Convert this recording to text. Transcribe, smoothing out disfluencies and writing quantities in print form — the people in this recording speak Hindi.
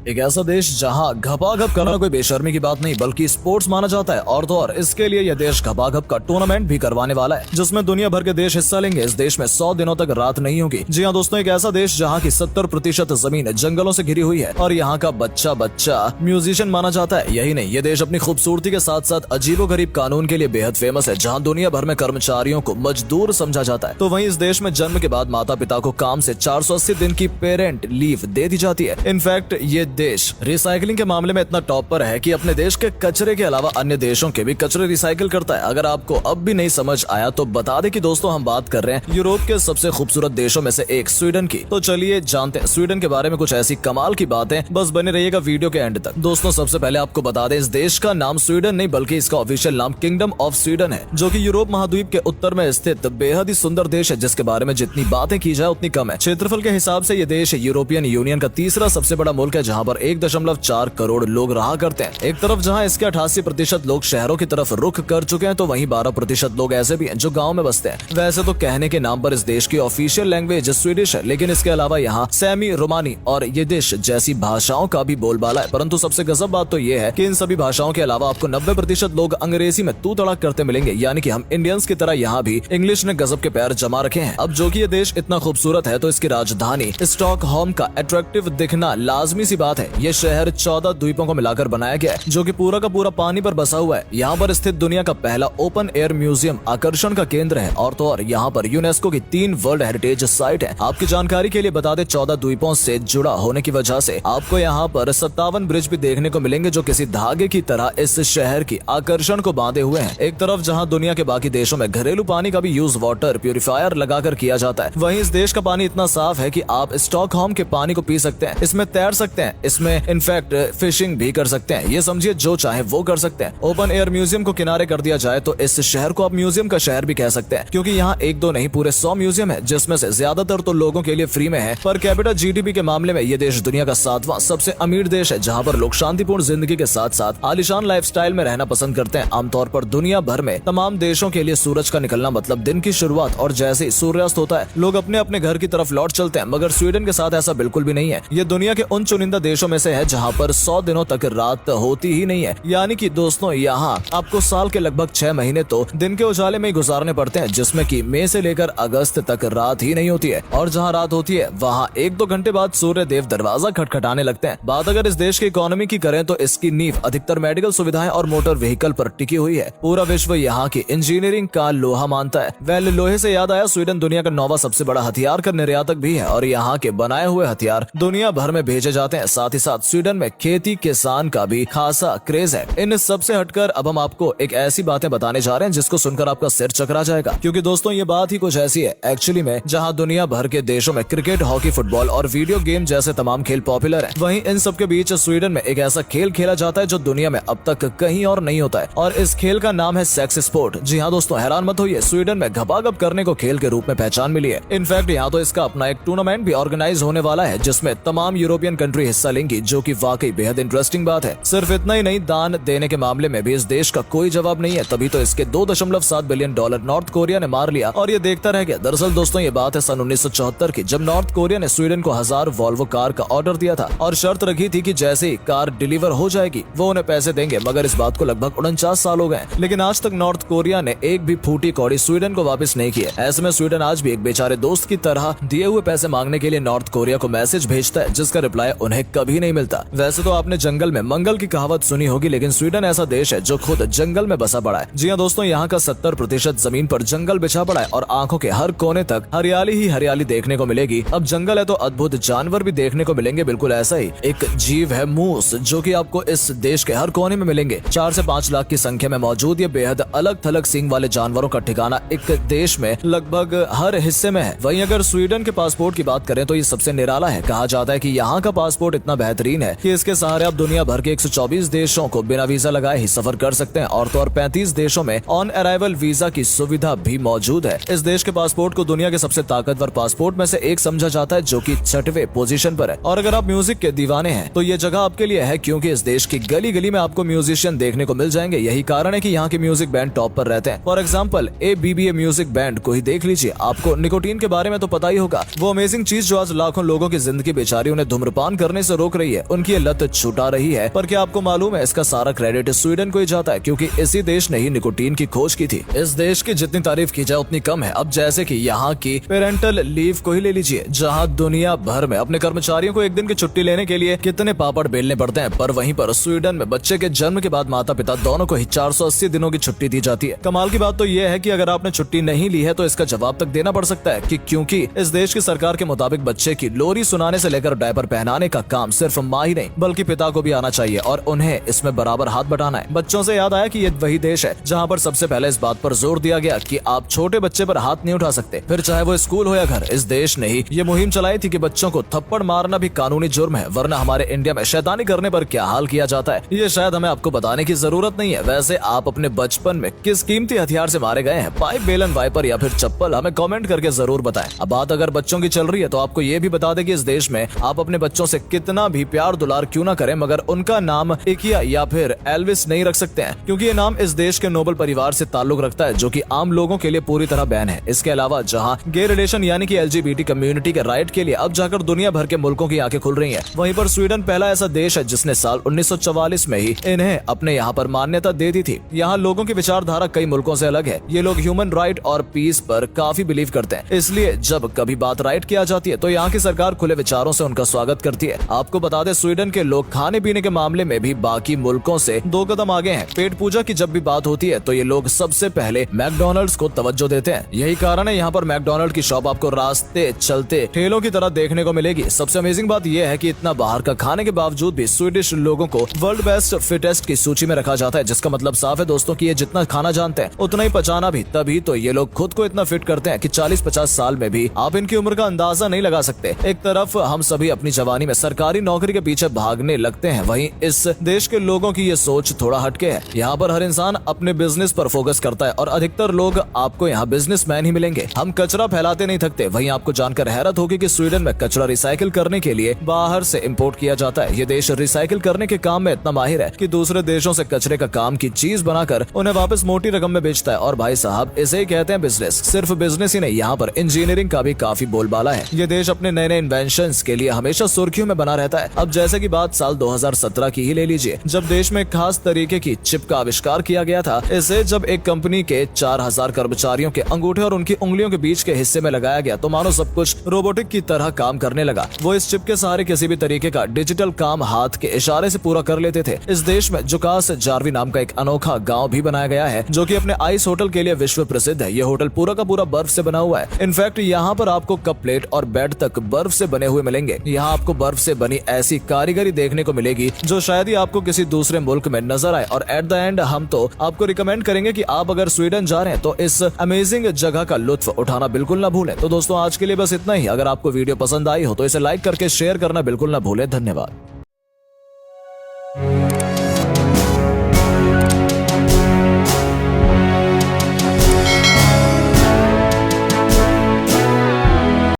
एक ऐसा देश जहां घपाघप करना कोई बेशर्मी की बात नहीं बल्कि स्पोर्ट्स माना जाता है, और तो और इसके लिए यह देश घपाघप का टूर्नामेंट भी करवाने वाला है जिसमें दुनिया भर के देश हिस्सा लेंगे। इस देश में 100 दिनों तक रात नहीं होगी। जी हाँ दोस्तों, एक ऐसा देश जहाँ की 70% जमीन जंगलों से घिरी हुई है और यहाँ का बच्चा बच्चा म्यूजिशियन माना जाता है। यही नहीं, ये देश अपनी खूबसूरती के साथ साथ अजीबोगरीब कानून के लिए बेहद फेमस है, जहाँ दुनिया भर में कर्मचारियों को मजदूर समझा जाता है। तो वहीं इस देश में जन्म के बाद माता पिता को काम से 480 दिन की पेरेंट लीव दे दी जाती है। इनफैक्ट ये देश रिसाइकलिंग के मामले में इतना टॉप पर है कि अपने देश के कचरे के अलावा अन्य देशों के भी कचरे रिसाइकिल करता है। अगर आपको अब भी नहीं समझ आया तो बता दे कि दोस्तों हम बात कर रहे हैं यूरोप के सबसे खूबसूरत देशों में से एक स्वीडन की। तो चलिए जानते हैं स्वीडन के बारे में कुछ ऐसी कमाल की बातें। बस बने रहिएगा वीडियो के एंड तक। दोस्तों सबसे पहले आपको बता दें, इस देश का नाम स्वीडन नहीं बल्कि इसका ऑफिशियल नाम किंगडम ऑफ स्वीडन है, जो कि यूरोप महाद्वीप के उत्तर में स्थित बेहद ही सुंदर देश है, जिसके बारे में जितनी बातें की जाए उतनी कम है। क्षेत्रफल के हिसाब से ये देश यूरोपियन यूनियन का तीसरा सबसे बड़ा मुल्क है, जहाँ पर 1.4 करोड़ लोग रहा करते हैं। एक तरफ जहाँ इसके 88% लोग शहरों की तरफ रुख कर चुके हैं, तो वहीं 12% लोग ऐसे भी हैं जो गाँव में बसते हैं। वैसे तो कहने के नाम पर इस देश की ऑफिशियल लैंग्वेज स्वीडिश है, लेकिन इसके अलावा यहाँ सैमी, रोमानी और यिदिश जैसी भाषाओं का भी बोलबाला है। परंतु सबसे गजब बात तो ये है कि इन सभी भाषाओं के अलावा आपको 90% लोग अंग्रेजी में तू तड़ाक करते मिलेंगे, यानी कि हम इंडियंस की तरह यहाँ भी इंग्लिश ने गजब के पैर जमा रखे हैं। अब जो कि ये देश इतना खूबसूरत है तो इसकी राजधानी स्टॉकहोम का अट्रैक्टिव दिखना लाजमी सी बात है। ये शहर 14 द्वीपों को मिलाकर बनाया गया है, जो कि पूरा का पूरा पानी पर बसा हुआ है। यहाँ पर स्थित दुनिया का पहला ओपन एयर म्यूजियम आकर्षण का केंद्र है, और तो और यहाँ पर यूनेस्को की 3 वर्ल्ड हेरिटेज साइट है। आपकी जानकारी के लिए बता दें, 14 द्वीपों से जुड़ा होने की वजह से आपको यहाँ पर 57 ब्रिज भी देखने को मिलेंगे, जो किसी धागे की तरह इस शहर की आकर्षण को बांधे हुए हैं। एक तरफ जहाँ दुनिया के बाकी देशों में घरेलू पानी का भी यूज वाटर प्यूरिफायर लगाकर किया जाता है, वहीं इस देश का पानी इतना साफ है कि आप स्टॉकहोम के पानी को पी सकते हैं, इसमें तैर सकते हैं, इसमें इनफैक्ट फिशिंग भी कर सकते हैं। ये समझिए जो चाहे वो कर सकते हैं। ओपन एयर म्यूजियम को किनारे कर दिया जाए तो इस शहर को आप म्यूजियम का शहर भी कह सकते हैं, क्योंकि यहाँ 1-2 नहीं पूरे 100 म्यूजियम है, जिसमें से ज्यादातर तो लोगों के लिए फ्री में है। पर कैपिटा जीडीपी के मामले में ये देश दुनिया का 7वां सबसे अमीर देश है, जहाँ पर लोग शांतिपूर्ण जिंदगी के साथ साथ आलीशान लाइफस्टाइल में रहना पसंद करते हैं। आमतौर पर दुनिया भर में तमाम देशों के लिए सूरज का निकलना मतलब दिन की शुरुआत, और जैसे ही सूर्यास्त होता है लोग अपने अपने घर की तरफ लौट चलते हैं। मगर स्वीडन के साथ ऐसा बिल्कुल भी नहीं है। ये दुनिया के उन चुनिंदा देशों में से है जहाँ पर 100 दिनों तक रात होती ही नहीं है। यानी कि दोस्तों यहाँ आपको साल के लगभग 6 महीने तो दिन के उजाले में ही गुजारने पड़ते हैं, जिसमें कि मई से लेकर अगस्त तक रात ही नहीं होती है। और जहाँ रात होती है वहाँ 1-2 घंटे बाद सूर्य देव दरवाजा खटखटाने लगते हैं। बात अगर इस देश की इकोनॉमी की करें तो इसकी नींव अधिकतर मेडिकल सुविधाएं और मोटर व्हीकल पर टिकी हुई है। पूरा विश्व यहाँ की इंजीनियरिंग का लोहा मानता है। वेल, लोहे से याद आया, स्वीडन दुनिया का 9वां सबसे बड़ा हथियार का निर्यातक भी है, और यहाँ के बनाए हुए हथियार दुनिया भर में भेजे जाते हैं। साथ ही साथ स्वीडन में खेती किसान का भी खासा क्रेज है। इन सब से हटकर अब हम आपको एक ऐसी बातें बताने जा रहे हैं जिसको सुनकर आपका सिर चकरा जाएगा, क्योंकि दोस्तों ये बात ही कुछ ऐसी है एक्चुअली में, जहाँ दुनिया भर के देशों में क्रिकेट, हॉकी, फुटबॉल और वीडियो गेम जैसे तमाम खेल पॉपुलर है, वहीं इन सब के बीच स्वीडन में एक ऐसा खेल खेला जाता है जो दुनिया में अब तक कहीं और नहीं होता है, और इस खेल का नाम है सेक्स स्पोर्ट। जी हाँ दोस्तों, हैरान मत होइए, स्वीडन में घपाघप करने को खेल के रूप में पहचान मिली है। इनफैक्ट यहाँ तो इसका अपना एक टूर्नामेंट भी ऑर्गेनाइज होने वाला है, जिसमें तमाम यूरोपियन कंट्री हिस्सा लेंगी, जो कि वाकई बेहद इंटरेस्टिंग बात है। सिर्फ इतना ही नहीं, दान देने के मामले में भी इस देश का कोई जवाब नहीं है, तभी तो इसके $2.7 बिलियन नॉर्थ कोरिया ने मार लिया और ये देखता रह गया। दरअसल दोस्तों ये बात है सन 1974 की, जब नॉर्थ कोरिया ने स्वीडन को 1000 वॉल्वो कार का ऑर्डर दिया था और शर्त रखी थी कि जैसे ही कार डिलीवर हो जाएगी वो उन्हें पैसे देंगे। मगर इस बात को लगभग 49 साल हो गए, लेकिन आज तक नॉर्थ कोरिया ने एक भी फूटी कौड़ी स्वीडन को वापस नहीं की है। ऐसे में स्वीडन आज भी एक बेचारे दोस्त की तरह दिए हुए पैसे मांगने के लिए नॉर्थ कोरिया को मैसेज भेजता है, जिसका रिप्लाई उन्हें कभी नहीं मिलता। वैसे तो आपने जंगल में मंगल की कहावत सुनी होगी, लेकिन स्वीडन ऐसा देश है जो खुद जंगल में बसा पड़ा है। जी हाँ दोस्तों, यहाँ का 70% जमीन पर जंगल बिछा पड़ा है और आंखों के हर कोने तक हरियाली ही हरियाली देखने को मिलेगी। अब जंगल है तो अद्भुत जानवर भी देखने को मिलेंगे। बिल्कुल ऐसा ही एक जीव है मूस, जो कि आपको इस देश के हर कोने में मिलेंगे। 4 से 5 लाख की संख्या में मौजूद ये बेहद अलग थलग सींग वाले जानवरों का ठिकाना एक देश में लगभग हर हिस्से में है। वहीं अगर स्वीडन के पासपोर्ट की बात करें तो ये सबसे निराला है। कहा जाता है कि यहाँ का पासपोर्ट इतना बेहतरीन है कि इसके सहारे आप दुनिया भर के 124 देशों को बिना वीजा लगाए ही सफर कर सकते हैं, और तो और 35 देशों में ऑन अराइवल वीजा की सुविधा भी मौजूद है। इस देश के पासपोर्ट को दुनिया के सबसे ताकतवर पासपोर्ट में से एक समझा जाता है, जो कि 6वें पोजीशन पर है। और अगर आप म्यूजिक के दीवाने हैं तो ये जगह आपके लिए है, क्योंकि इस देश की गली गली में आपको म्यूजिशियन देखने को मिल जाएंगे। यही कारण है कि यहाँ के म्यूजिक बैंड टॉप पर रहते हैं। For example ABBA music band को ही देख लीजिए। आपको निकोटीन के बारे में तो पता ही होगा, वो अमेजिंग चीज जो आज लाखों लोगों की जिंदगी बेचारी उन्हें धूम्रपान करने से रोक रही है, उनकी ये लत छुटा रही है। पर क्या आपको मालूम है, इसका सारा क्रेडिट स्वीडन को ही जाता है, क्योंकि इसी देश ने ही निकोटीन की खोज की थी। इस देश की जितनी तारीफ की जाए उतनी कम है। अब जैसे कि यहाँ की पेरेंटल लीव को ही ले लीजिए, जहाँ दुनिया भर में अपने कर्मचारियों को एक दिन की छुट्टी लेने के लिए कितने पापड़ बेलने पड़ते हैं, पर वहीं पर स्वीडन में बच्चे के जन्म के बाद माता पिता दोनों को ही 480 दिनों की छुट्टी दी जाती है। कमाल की बात तो यह है कि अगर आपने छुट्टी नहीं ली है तो इसका जवाब तक देना पड़ सकता है, कि क्योंकि इस देश की सरकार के मुताबिक बच्चे की लोरी सुनाने से लेकर डायपर पहनाने का काम सिर्फ माँ ही नहीं बल्कि पिता को भी आना चाहिए और उन्हें इसमें बराबर हाथ बटाना है। बच्चों से याद आया कि ये वही देश है जहाँ पर सबसे पहले इस बात पर जोर दिया गया कि आप छोटे बच्चे पर हाथ नहीं उठा सकते, फिर चाहे वो स्कूल हो या घर। इस देश ने ही ये मुहिम चलाई थी कि बच्चों को थप्पड़ मारना भी कानूनी जुर्म है, वरना हमारे इंडिया में शैतानी करने पर क्या हाल किया जाता है ये शायद हमें आपको बताने की जरूरत नहीं है। वैसे आप अपने बचपन में किस कीमती हथियार से मारे गए हैं, पाइप, बेलन, वाइपर या फिर चप्पल, हमें कमेंट करके जरूर बताएं। अब बात अगर बच्चों की चल रही है तो आपको ये भी बता दें कि इस देश में आप अपने बच्चों से कितना भी प्यार दुलार क्यों ना करें, मगर उनका नाम इकिया या फिर एल्विस नहीं रख सकते हैं, क्योंकि ये नाम इस देश के नोबल परिवार से ताल्लुक रखता है, जो कि आम लोगों के लिए पूरी तरह बैन है। इसके अलावा जहां गे रिलेशन यानी कि LGBT कम्युनिटी के राइट के लिए अब जाकर दुनिया भर के मुल्कों की आंखें खुल रही हैं, वहीं पर स्वीडन पहला ऐसा देश है जिसने साल 1944 में ही इन्हें अपने यहाँ पर मान्यता दे दी थी। यहाँ लोगों की विचारधारा कई मुल्कों से अलग है। ये लोग ह्यूमन राइट और पीस पर काफी बिलीव करते हैं, इसलिए जब कभी बात राइट की आ जाती है तो यहाँ की सरकार खुले विचारों से उनका स्वागत करती है। आपको बता दें, स्वीडन के लोग खाने पीने के मामले में भी बाकी मुल्कों से 2 कदम आगे हैं। पेट पूजा की जब भी बात होती है तो ये लोग सबसे पहले मैकडॉनल्ड्स को तवज्जो देते हैं। यही कारण है यहाँ पर मैकडॉनल्ड की शॉप आपको रास्ते चलते ठेलों की तरह देखने को मिलेगी। सबसे अमेजिंग बात यह है कि इतना बाहर का खाने के बावजूद भी स्वीडिश लोगों को वर्ल्ड बेस्ट फिटेस्ट की सूची में रखा जाता है, जिसका मतलब साफ है दोस्तों कि ये जितना खाना जानते हैं उतना ही पचाना भी। तभी तो ये लोग खुद को इतना फिट करते हैं कि 40-50 साल में भी आप इनकी उम्र का अंदाजा नहीं लगा सकते। एक तरफ हम सभी अपनी जवानी में सरकारी नौकरी के पीछे भागने लगते हैं, वहीं इस देश के लोगों की ये सोच थोड़ा हटके है। यहाँ पर हर इंसान अपने बिजनेस पर फोकस करता है और अधिकतर लोग आपको यहाँ बिजनेसमैन ही मिलेंगे। हम कचरा फैलाते नहीं थकते। वहीं आपको जानकर हैरत होगी कि स्वीडन में कचरा रिसाइकिल करने के लिए बाहर से इंपोर्ट किया जाता है। ये देश रिसाइकिल करने के काम में इतना माहिर है कि दूसरे देशों से कचरे का काम की चीज बनाकर उन्हें वापस मोटी रकम में बेचता है। और भाई साहब, इसे ही कहते हैं बिजनेस। सिर्फ बिजनेस ही नहीं, यहाँ पर इंजीनियरिंग का भी काफी बोलबाला है। ये देश अपने नए नए इन्वेंशंस के लिए हमेशा सुर्खियों में बना रहता है। अब जैसे की बात साल 2017 की ही ले लीजिए, जब देश में खास तरीके की चिप का आविष्कार किया गया था। इसे जब एक कंपनी के 4000 कर्मचारियों के अंगूठे और उनकी उंगलियों के बीच के हिस्से में लगाया गया तो मानो सब कुछ रोबोटिक की तरह काम करने लगा। वो इस चिप के सहारे किसी भी तरीके का डिजिटल काम हाथ के इशारे से पूरा कर लेते थे। इस देश में जुकास जार्वी नाम का एक अनोखा गांव भी बनाया गया है, जो कि अपने आइस होटल के लिए विश्व प्रसिद्ध है। ये होटल पूरा का पूरा बर्फ से बना हुआ है। इनफैक्ट यहाँ पर आपको कप प्लेट और बेड तक बर्फ से बने हुए मिलेंगे। यहाँ आपको बर्फ से बनी ऐसी कारीगरी देखने को मिलेगी जो शायद ही आपको किसी दूसरे मुल्क में नजर आए। और एट द एंड हम तो आपको रिकमेंड करेंगे कि आप अगर स्वीडन जा रहे हैं तो इस अमेजिंग जगह का लुत्फ उठाना बिल्कुल ना भूलें। तो दोस्तों, आज के लिए बस इतना ही। अगर आपको वीडियो पसंद आई हो तो इसे लाइक करके शेयर करना बिल्कुल ना भूलें। धन्यवाद।